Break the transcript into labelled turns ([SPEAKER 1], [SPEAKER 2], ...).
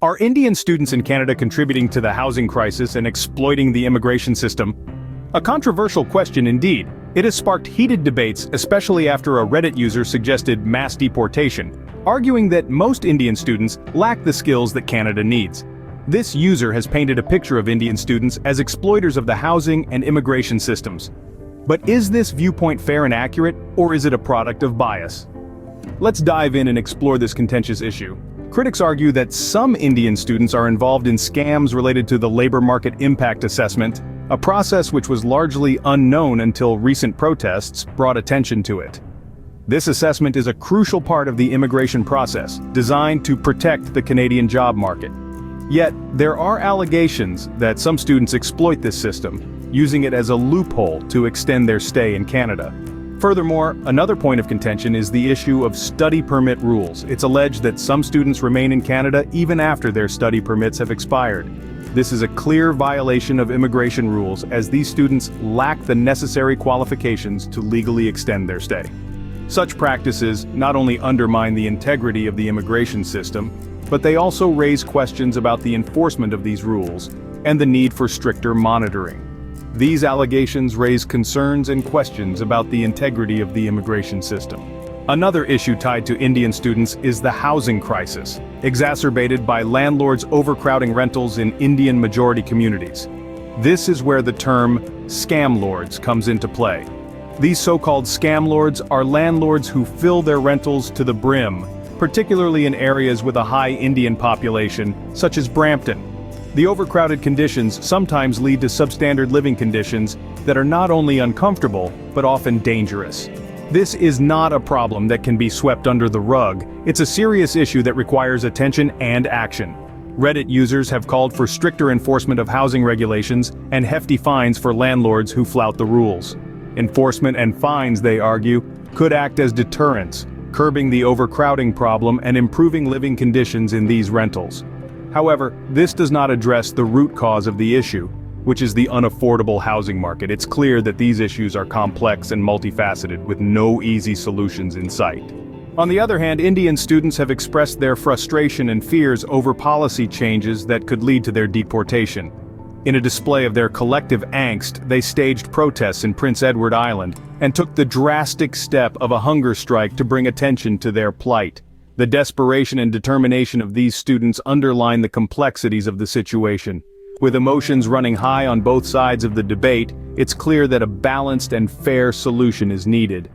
[SPEAKER 1] Are Indian students in Canada contributing to the housing crisis and exploiting the immigration system? A controversial question indeed. It has sparked heated debates, especially after a Reddit user suggested mass deportation, arguing that most Indian students lack the skills that Canada needs. This user has painted a picture of Indian students as exploiters of the housing and immigration systems. But is this viewpoint fair and accurate, or is it a product of bias? Let's dive in and explore this contentious issue. Critics argue that some Indian students are involved in scams related to the labor market impact assessment, a process which was largely unknown until recent protests brought attention to it. This assessment is a crucial part of the immigration process, designed to protect the Canadian job market. Yet, there are allegations that some students exploit this system, using it as a loophole to extend their stay in Canada. Furthermore, another point of contention is the issue of study permit rules. It's alleged that some students remain in Canada even after their study permits have expired. This is a clear violation of immigration rules, as these students lack the necessary qualifications to legally extend their stay. Such practices not only undermine the integrity of the immigration system, but they also raise questions about the enforcement of these rules and the need for stricter monitoring. These allegations raise concerns and questions about the integrity of the immigration system. Another issue tied to Indian students is the housing crisis, exacerbated by landlords overcrowding rentals in Indian-majority communities. This is where the term scam lords comes into play. These so-called scam lords are landlords who fill their rentals to the brim, particularly in areas with a high Indian population, such as Brampton. The overcrowded conditions sometimes lead to substandard living conditions that are not only uncomfortable, but often dangerous. This is not a problem that can be swept under the rug. It's a serious issue that requires attention and action. Reddit users have called for stricter enforcement of housing regulations and hefty fines for landlords who flout the rules. Enforcement and fines, they argue, could act as deterrents, curbing the overcrowding problem and improving living conditions in these rentals. However, this does not address the root cause of the issue, which is the unaffordable housing market. It's clear that these issues are complex and multifaceted, with no easy solutions in sight. On the other hand, Indian students have expressed their frustration and fears over policy changes that could lead to their deportation. In a display of their collective angst, they staged protests in Prince Edward Island and took the drastic step of a hunger strike to bring attention to their plight. The desperation and determination of these students underline the complexities of the situation. With emotions running high on both sides of the debate, it's clear that a balanced and fair solution is needed.